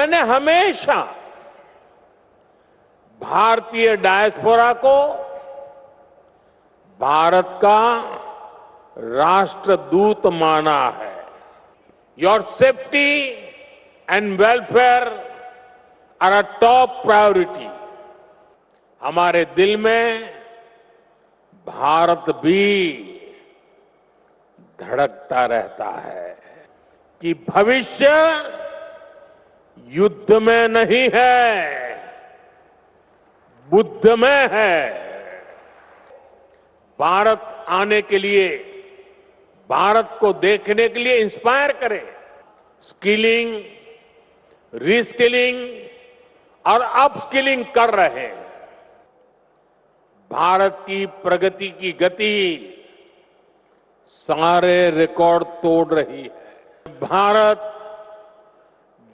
मैंने हमेशा भारतीय डायस्पोरा को भारत का राष्ट्रदूत माना है। Your safety and welfare are a top priority. हमारे दिल में भारत भी धड़कता रहता है कि भविष्य युद्ध में नहीं है, बुद्ध में है। भारत आने के लिए, भारत को देखने के लिए इंस्पायर करें। स्किलिंग, रीस्किलिंग और अपस्किलिंग कर रहे हैं। भारत की प्रगति की गति सारे रिकॉर्ड तोड़ रही है। भारत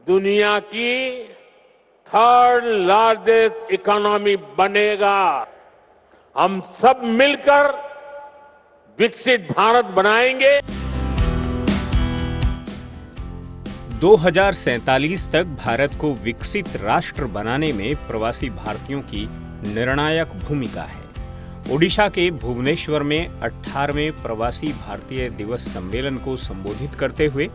दुनिया की थर्ड लार्जेस्ट इकोनॉमी बनेगा। हम सब मिलकर विकसित भारत बनाएंगे। 2047 तक भारत को विकसित राष्ट्र बनाने में प्रवासी भारतीयों की निर्णायक भूमिका है। ओडिशा के भुवनेश्वर में 18वें प्रवासी भारतीय दिवस सम्मेलन को संबोधित करते हुए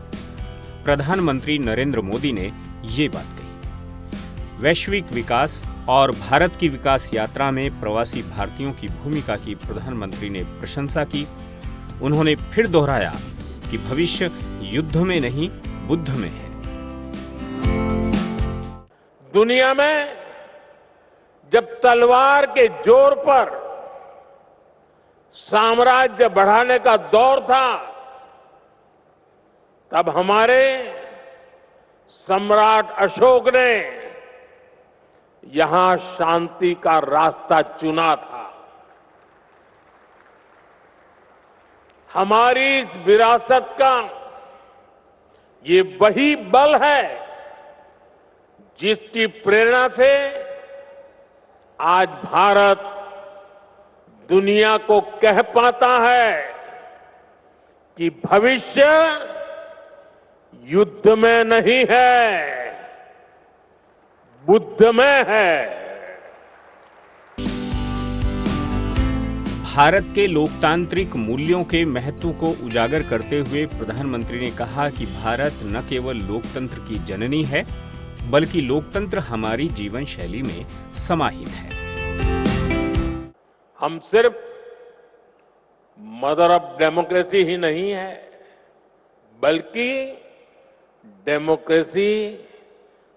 प्रधानमंत्री नरेंद्र मोदी ने ये बात कही। वैश्विक विकास और भारत की विकास यात्रा में प्रवासी भारतीयों की भूमिका की प्रधानमंत्री ने प्रशंसा की। उन्होंने फिर दोहराया कि भविष्य युद्ध में नहीं, बुद्ध में है। दुनिया में जब तलवार के जोर पर साम्राज्य बढ़ाने का दौर था, तब हमारे सम्राट अशोक ने यहां शांति का रास्ता चुना था। हमारी इस विरासत का ये वही बल है जिसकी प्रेरणा से आज भारत दुनिया को कह पाता है कि भविष्य युद्ध में नहीं है, बुद्ध में है। भारत के लोकतांत्रिक मूल्यों के महत्व को उजागर करते हुए प्रधानमंत्री ने कहा कि भारत न केवल लोकतंत्र की जननी है, बल्कि लोकतंत्र हमारी जीवन शैली में समाहित है। हम सिर्फ मदर ऑफ डेमोक्रेसी ही नहीं है, बल्कि डेमोक्रेसी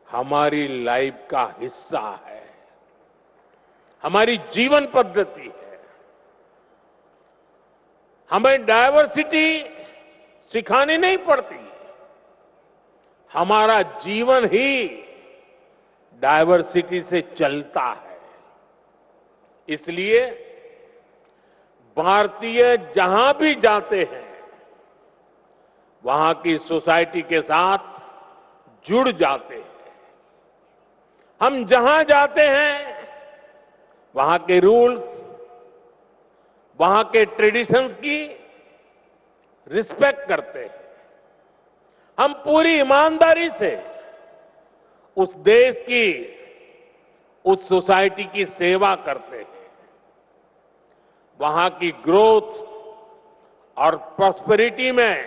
हमारी लाइफ का हिस्सा है, हमारी जीवन पद्धति है। हमें डायवर्सिटी सिखानी नहीं पड़ती, हमारा जीवन ही डायवर्सिटी से चलता है। इसलिए भारतीय जहां भी जाते हैं, वहां की सोसाइटी के साथ जुड़ जाते हैं। हम जहां जाते हैं, वहां के रूल्स, वहां के ट्रेडिशंस की रिस्पेक्ट करते हैं। हम पूरी ईमानदारी से उस देश की, उस सोसाइटी की सेवा करते हैं। वहां की ग्रोथ और प्रॉस्पेरिटी में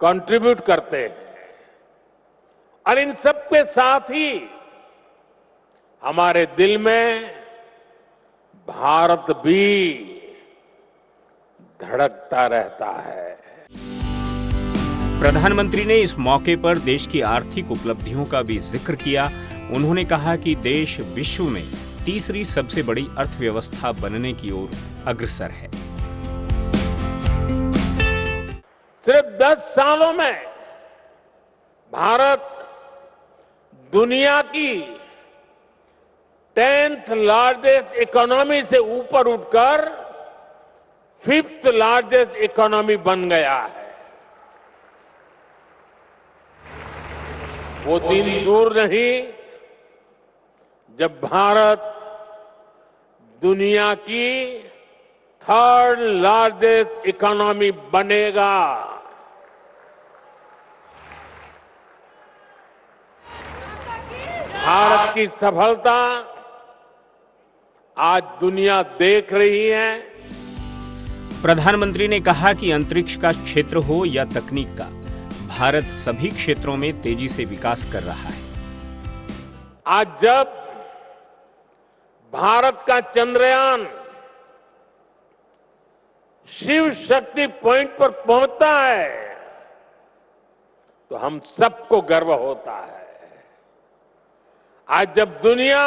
कंट्रीब्यूट करते हैं। और इन सब के साथ ही हमारे दिल में भारत भी धड़कता रहता है। प्रधानमंत्री ने इस मौके पर देश की आर्थिक उपलब्धियों का भी जिक्र किया। उन्होंने कहा कि देश विश्व में तीसरी सबसे बड़ी अर्थव्यवस्था बनने की ओर अग्रसर है। सिर्फ 10 सालों में भारत दुनिया की 10th लार्जेस्ट इकोनॉमी से ऊपर उठकर 5th लार्जेस्ट इकोनॉमी बन गया है। वो दिन दूर नहीं जब भारत दुनिया की 3rd लार्जेस्ट इकोनॉमी बनेगा। भारत की सफलता आज दुनिया देख रही है। प्रधानमंत्री ने कहा कि अंतरिक्ष का क्षेत्र हो या तकनीक का, भारत सभी क्षेत्रों में तेजी से विकास कर रहा है। आज जब भारत का चंद्रयान शिव शक्ति पॉइंट पर पहुंचता है तो हम सबको गर्व होता है। आज जब दुनिया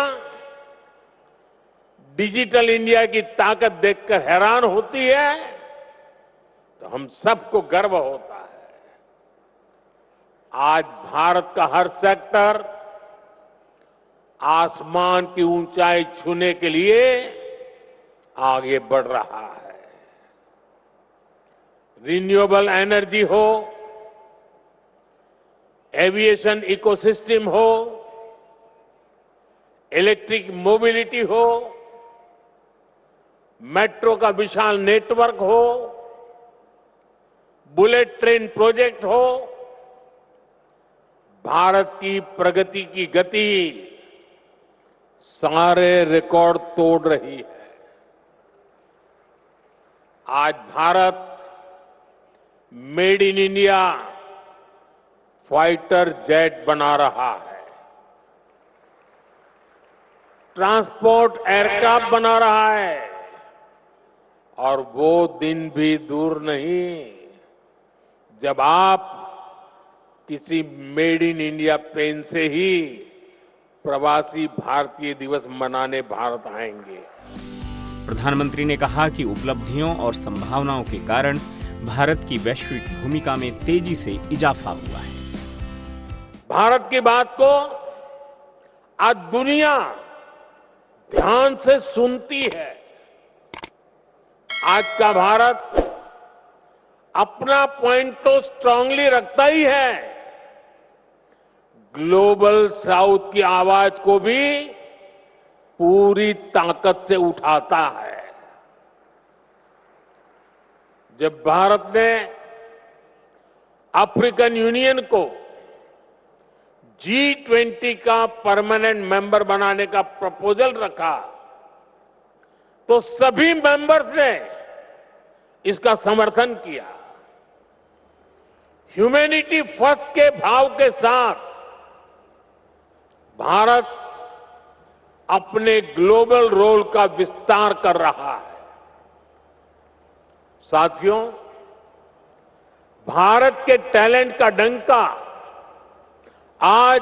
डिजिटल इंडिया की ताकत देखकर हैरान होती है तो हम सबको गर्व होता है। आज भारत का हर सेक्टर आसमान की ऊंचाई छूने के लिए आगे बढ़ रहा है। रिन्यूएबल एनर्जी हो, एविएशन इकोसिस्टम हो, इलेक्ट्रिक मोबिलिटी हो, मेट्रो का विशाल नेटवर्क हो, बुलेट ट्रेन प्रोजेक्ट हो, भारत की प्रगति की गति सारे रिकॉर्ड तोड़ रही है। आज Bharat made in India fighter jet बना रहा है, ट्रांसपोर्ट एयरक्राफ्ट बना रहा है और वो दिन भी दूर नहीं जब आप किसी मेड इन इंडिया प्लेन से ही प्रवासी भारतीय दिवस मनाने भारत आएंगे। प्रधानमंत्री ने कहा कि उपलब्धियों और संभावनाओं के कारण भारत की वैश्विक भूमिका में तेजी से इजाफा हुआ है। भारत की बात को आज दुनिया ध्यान से सुनती है। आज का भारत अपना पॉइंट तो स्ट्रांगली रखता ही है, ग्लोबल साउथ की आवाज को भी पूरी ताकत से उठाता है। जब भारत ने अफ्रीकन यूनियन को G20 का परमानेंट मेंबर बनाने का प्रपोजल रखा तो सभी मेंबर्स ने इसका समर्थन किया। ह्यूमैनिटी फर्स्ट के भाव के साथ भारत अपने ग्लोबल रोल का विस्तार कर रहा है। साथियों, भारत के टैलेंट का डंका आज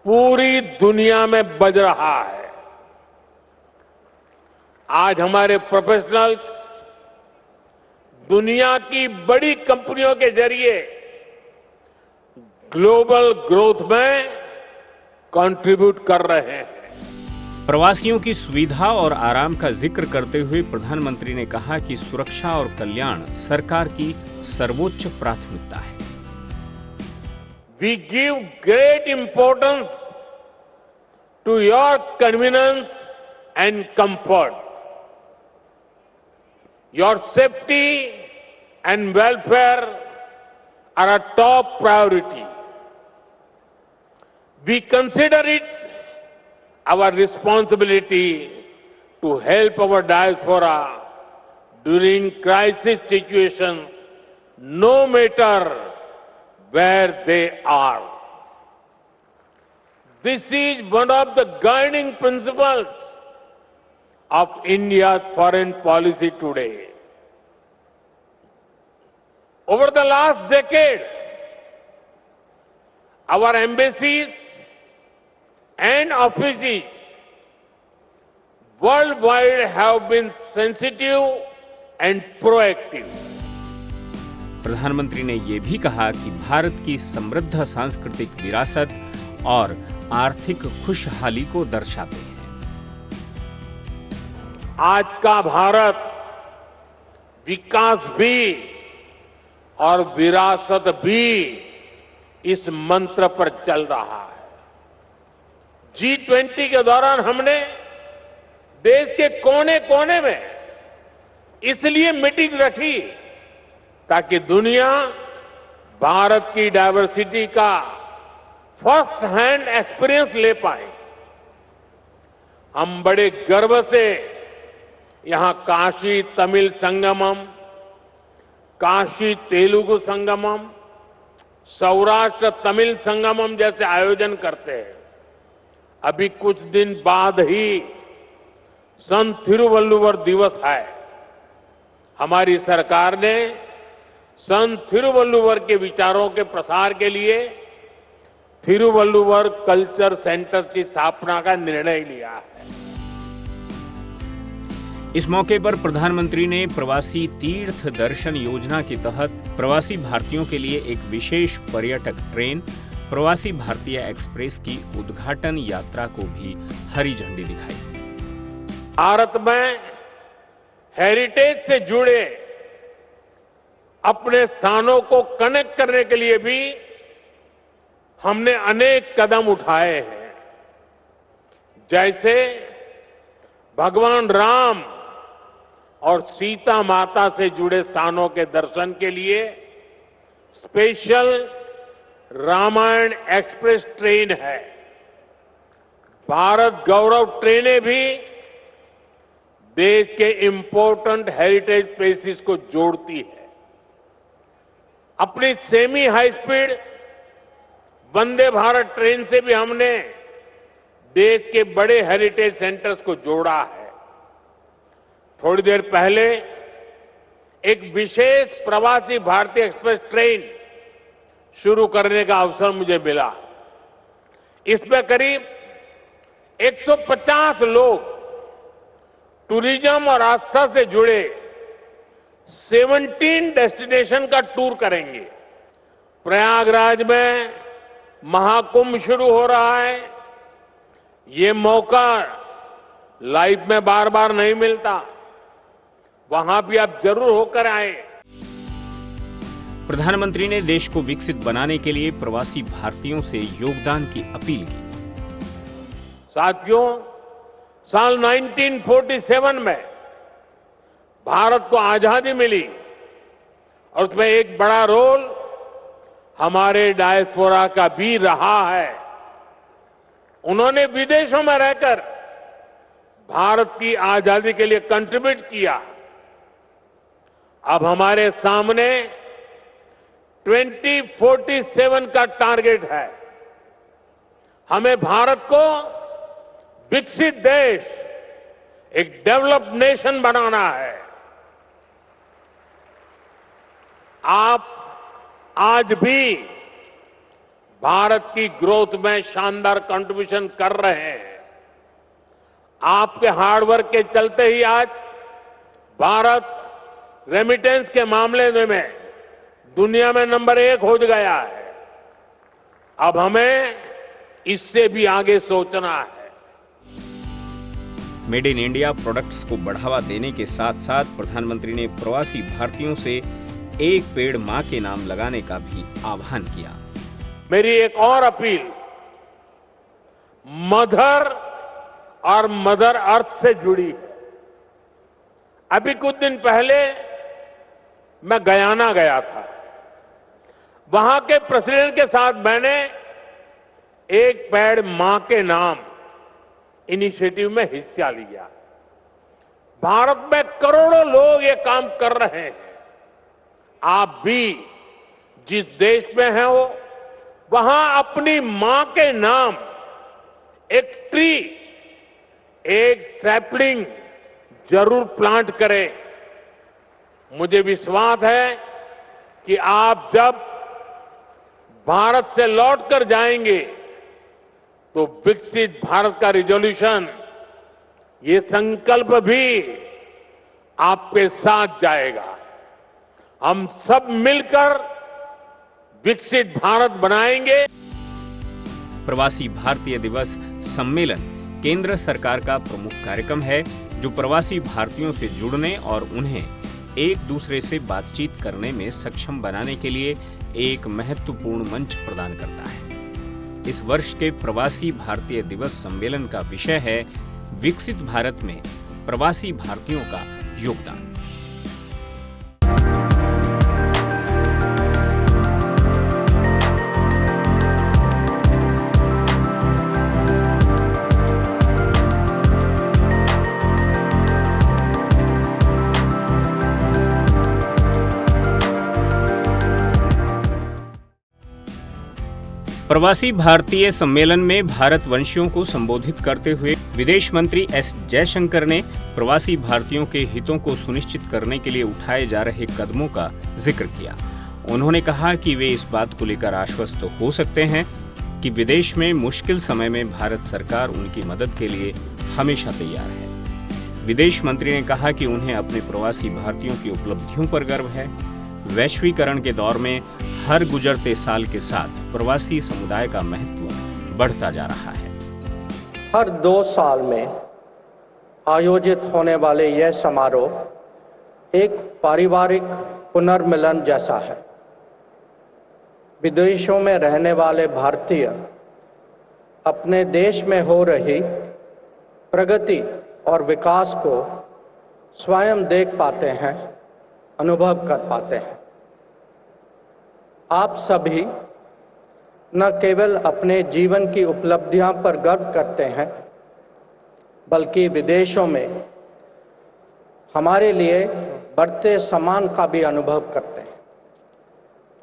पूरी दुनिया में बज रहा है। आज हमारे प्रोफेशनल्स दुनिया की बड़ी कंपनियों के जरिए ग्लोबल ग्रोथ में कंट्रीब्यूट कर रहे हैं। प्रवासियों की सुविधा और आराम का जिक्र करते हुए प्रधानमंत्री ने कहा कि सुरक्षा और कल्याण सरकार की सर्वोच्च प्राथमिकता है। We give great importance to your convenience and comfort. Your safety and welfare are a top priority. We consider it our responsibility to help our diaspora during crisis situations, no matter where they are. This is one of the guiding principles of India's foreign policy today. Over the last decade, our embassies and offices worldwide have been sensitive and proactive. प्रधानमंत्री ने ये भी कहा कि भारत की समृद्ध सांस्कृतिक विरासत और आर्थिक खुशहाली को दर्शाते हैं। आज का भारत विकास भी और विरासत भी इस मंत्र पर चल रहा है। G20 के दौरान हमने देश के कोने कोने में इसलिए मीटिंग रखी ताकि दुनिया भारत की डायवर्सिटी का फर्स्ट हैंड एक्सपीरियंस ले पाए। हम बड़े गर्व से यहां काशी तमिल संगमम, काशी तेलुगु संगमम, सौराष्ट्र तमिल संगमम जैसे आयोजन करते हैं। अभी कुछ दिन बाद ही संत थिरुवल्लुवर दिवस है। हमारी सरकार ने संत थिरुवल्लुवर के विचारों के प्रसार के लिए थिरुवल्लुवर कल्चर सेंटर्स की स्थापना का निर्णय लिया है। इस मौके पर प्रधानमंत्री ने प्रवासी तीर्थ दर्शन योजना के तहत प्रवासी भारतीयों के लिए एक विशेष पर्यटक ट्रेन प्रवासी भारतीय एक्सप्रेस की उद्घाटन यात्रा को भी हरी झंडी दिखाई। भारत में हेरिटेज से जुड़े अपने स्थानों को कनेक्ट करने के लिए भी हमने अनेक कदम उठाए हैं। जैसे भगवान राम और सीता माता से जुड़े स्थानों के दर्शन के लिए स्पेशल रामायण एक्सप्रेस ट्रेन है। भारत गौरव ट्रेनें भी देश के इंपॉर्टेंट हेरिटेज प्लेसेस को जोड़ती है। अपनी semi high speed Vande Bharat train से भी हमने देश के बड़े हेरिटेज सेंटर्स को जोड़ा है। थोड़ी देर पहले एक विशेष प्रवासी भारतीय एक्सप्रेस ट्रेन शुरू करने का अवसर मुझे मिला। इसमें करीब 150 लोग टूरिज्म और आस्था से जुड़े 17 डेस्टिनेशन का टूर करेंगे। प्रयागराज में महाकुंभ शुरू हो रहा है। ये मौका लाइफ में बार बार नहीं मिलता। वहां भी आप जरूर होकर आए। प्रधानमंत्री ने देश को विकसित बनाने के लिए प्रवासी भारतीयों से योगदान की अपील की। साथियों, साल 1947 में भारत को आजादी मिली और उसमें एक बड़ा रोल हमारे डायस्पोरा का भी रहा है। उन्होंने विदेशों में रहकर भारत की आजादी के लिए कंट्रीब्यूट किया। अब हमारे सामने 2047 का टारगेट है। हमें भारत को विकसित देश, एक डेवलप्ड नेशन बनाना है। आप आज भी भारत की ग्रोथ में शानदार कंट्रीब्यूशन कर रहे हैं। आपके हार्डवर्क के चलते ही आज भारत रेमिटेंस के मामले में दुनिया में नंबर 1 हो गया है। अब हमें इससे भी आगे सोचना है। मेड इन इंडिया प्रोडक्ट्स को बढ़ावा देने के साथ साथ प्रधानमंत्री ने प्रवासी भारतीयों से एक पेड़ मां के नाम लगाने का भी आह्वान किया। मेरी एक और अपील मदर और मदर अर्थ से जुड़ी है। अभी कुछ दिन पहले मैं गयाना गया था। वहां के प्रेसिडेंट के साथ मैंने एक पेड़ मां के नाम इनिशिएटिव में हिस्सा लिया। भारत में करोड़ों लोग ये काम कर रहे हैं। आप भी जिस देश में हैं हो, वहां अपनी मां के नाम एक ट्री, एक सैपलिंग जरूर प्लांट करें। मुझे विश्वास है कि आप जब भारत से लौटकर जाएंगे तो विकसित भारत का रिजोल्यूशन, ये संकल्प भी आपके साथ जाएगा। हम सब मिलकर विकसित भारत बनाएंगे। प्रवासी भारतीय दिवस सम्मेलन केंद्र सरकार का प्रमुख कार्यक्रम है जो प्रवासी भारतीयों से जुड़ने और उन्हें एक दूसरे से बातचीत करने में सक्षम बनाने के लिए एक महत्वपूर्ण मंच प्रदान करता है। इस वर्ष के प्रवासी भारतीय दिवस सम्मेलन का विषय है विकसित भारत में प्रवासी भारतीयों का योगदान। प्रवासी भारतीय सम्मेलन में भारतवंशियों को संबोधित करते हुए विदेश मंत्री एस जयशंकर ने प्रवासी भारतीयों के हितों को सुनिश्चित करने के लिए उठाए जा रहे कदमों का जिक्र किया। उन्होंने कहा कि वे इस बात को लेकर आश्वस्त हो सकते हैं कि विदेश में मुश्किल समय में भारत सरकार उनकी मदद के लिए हमेशा तैयार है। विदेश मंत्री ने कहा कि उन्हें अपने प्रवासी भारतीयों की उपलब्धियों पर गर्व है। वैश्वीकरण के दौर में हर गुजरते साल के साथ प्रवासी समुदाय का महत्व बढ़ता जा रहा है। हर 2 साल में आयोजित होने वाले यह समारोह एक पारिवारिक पुनर्मिलन जैसा है। विदेशों में रहने वाले भारतीय अपने देश में हो रही प्रगति और विकास को स्वयं देख पाते हैं, अनुभव कर पाते हैं। आप सभी न केवल अपने जीवन की उपलब्धियों पर गर्व करते हैं, बल्कि विदेशों में हमारे लिए बढ़ते सम्मान का भी अनुभव करते हैं।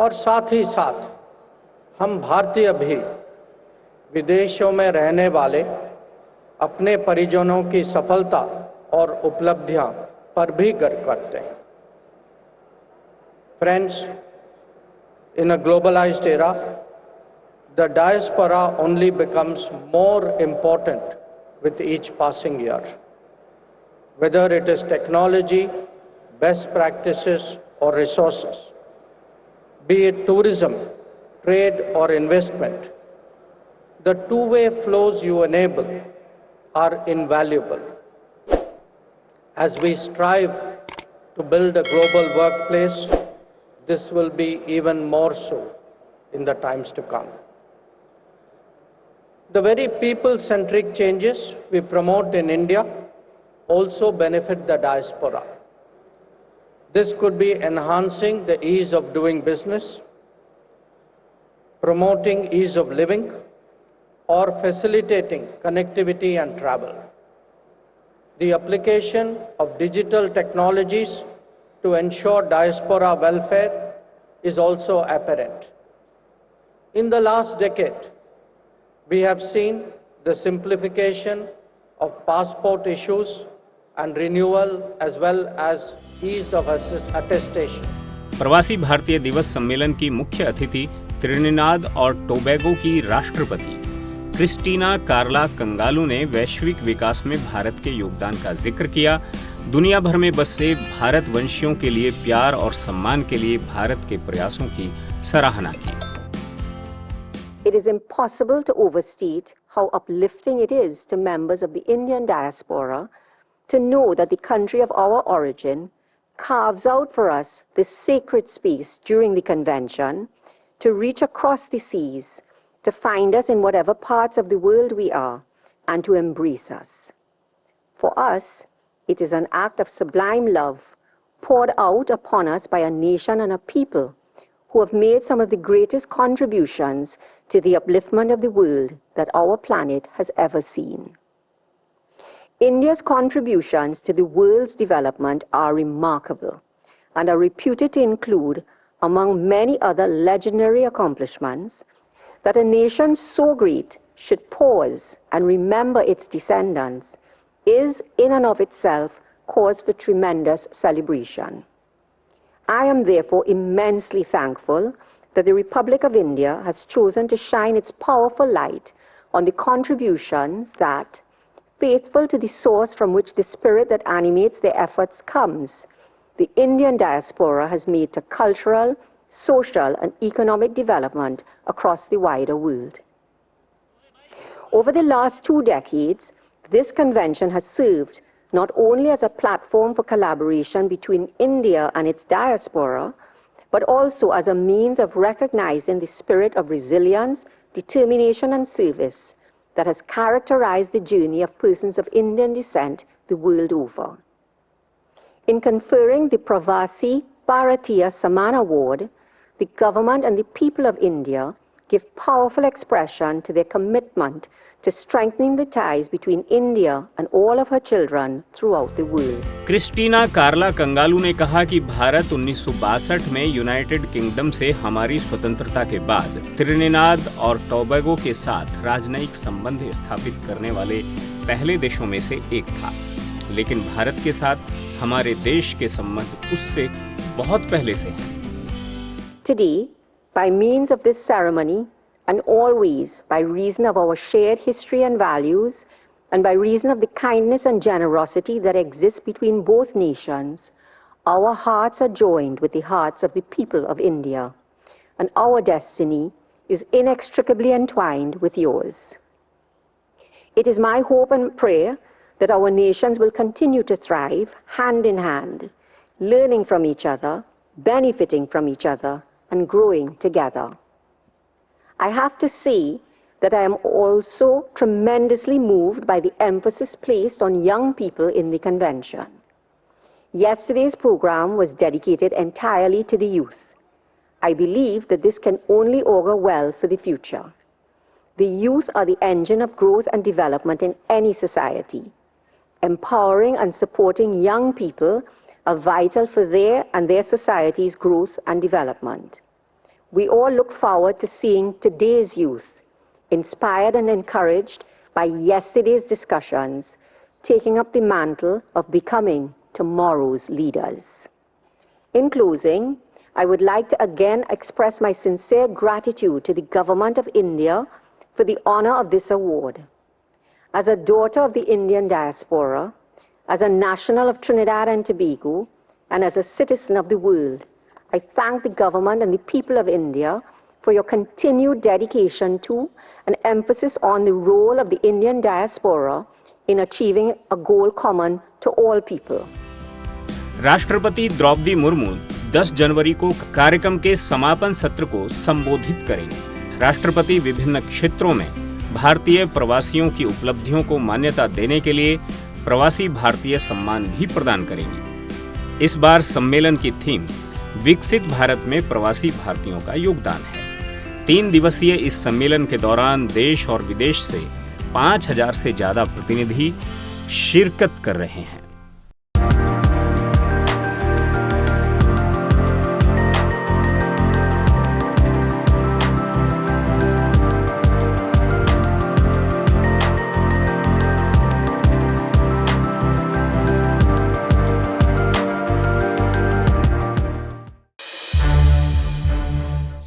और साथ ही साथ हम भारतीय भी विदेशों में रहने वाले अपने परिजनों की सफलता और उपलब्धियां पर भी गर्व करते हैं। Friends, in a globalized era, the diaspora only becomes more important with each passing year. Whether it is technology, best practices, or resources, be it tourism, trade, or investment, the two-way flows you enable are invaluable. As we strive to build a global workplace, this will be even more so in the times to come. The very people-centric changes we promote in India also benefit the diaspora. This could be enhancing the ease of doing business, promoting ease of living, or facilitating connectivity and travel. The application of digital technologies to ensure diaspora welfare is also apparent. In the last decade, we have seen the simplification of passport issues and renewal as well as ease of attestation. प्रवासी भारतीय दिवस सम्मेलन की मुख्य अतिथि Trinidad और Tobago की राष्ट्रपति क्रिस्टीना कार्ला कंगालू ने वैश्विक विकास में भारत के योगदान का जिक्र किया। दुनिया भर में बसे भारतवंशियों के लिए प्यार और सम्मान के लिए भारत के प्रयासों की सराहना की। It is impossible to overstate how uplifting it is to members of the Indian diaspora to know that the country of our origin carves out for us this sacred space during the convention to reach across the seas, to find us in whatever parts of the world we are, and to embrace us. For us, it is an act of sublime love poured out upon us by a nation and a people who have made some of the greatest contributions to the upliftment of the world that our planet has ever seen. India's contributions to the world's development are remarkable and are reputed to include, among many other legendary accomplishments, that a nation so great should pause and remember its descendants is in and of itself cause for tremendous celebration. I am therefore immensely thankful that the Republic of India has chosen to shine its powerful light on the contributions that, faithful to the source from which the spirit that animates their efforts comes, the Indian diaspora has made to cultural, social, and economic development across the wider world. Over the last 2 decades, this convention has served not only as a platform for collaboration between India and its diaspora, but also as a means of recognizing the spirit of resilience, determination, and service that has characterized the journey of persons of Indian descent the world over. In conferring the Pravasi Bharatiya Samman Award, the government and the people of India give powerful expression to their commitment to strengthening the ties between India and all of her children throughout the world. Christina Carla Kangalu ने कहा कि भारत 1962 में United kingdom से हमारी स्वतंत्रता के बाद Trinidad और टोबैगो के साथ राजनयिक संबंध स्थापित करने वाले पहले देशों में से एक था, लेकिन भारत के साथ हमारे देश के संबंध उससे बहुत पहले से हैं। Today, by means of this ceremony, and always by reason of our shared history and values, and by reason of the kindness and generosity that exists between both nations, our hearts are joined with the hearts of the people of India, and our destiny is inextricably entwined with yours. It is my hope and prayer that our nations will continue to thrive hand in hand, learning from each other, benefiting from each other, and growing together. I have to say that I am also tremendously moved by the emphasis placed on young people in the convention. Yesterday's program was dedicated entirely to the youth. I believe that this can only augur well for the future. The youth are the engine of growth and development in any society. Empowering and supporting young people are vital for their and their society's growth and development. We all look forward to seeing today's youth, inspired and encouraged by yesterday's discussions, taking up the mantle of becoming tomorrow's leaders. In closing, I would like to again express my sincere gratitude to the Government of India for the honor of this award. As a daughter of the Indian diaspora, as a national of Trinidad and Tobago, and as a citizen of the world, I thank the government and the people of India for your continued dedication to and emphasis on the role of the Indian diaspora in achieving a goal common to all people. राष्ट्रपति द्रौपदी मुर्मू 10 जनवरी को कार्यक्रम के समापन सत्र को संबोधित करेंगे। राष्ट्रपति विभिन्न क्षेत्रों में भारतीय प्रवासियों की उपलब्धियों को मान्यता देने के लिए प्रवासी भारतीय सम्मान भी प्रदान करेंगे। इस बार सम्मेलन की थीम विकसित भारत में प्रवासी भारतीयों का योगदान है। 3 दिवसीय इस सम्मेलन के दौरान देश और विदेश से 5000 से ज्यादा प्रतिनिधि शिरकत कर रहे हैं।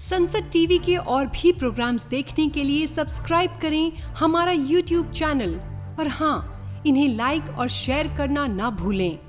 संसद टीवी के और भी प्रोग्राम्स देखने के लिए सब्सक्राइब करें हमारा YouTube चैनल और हाँ, इन्हें लाइक और शेयर करना ना भूलें।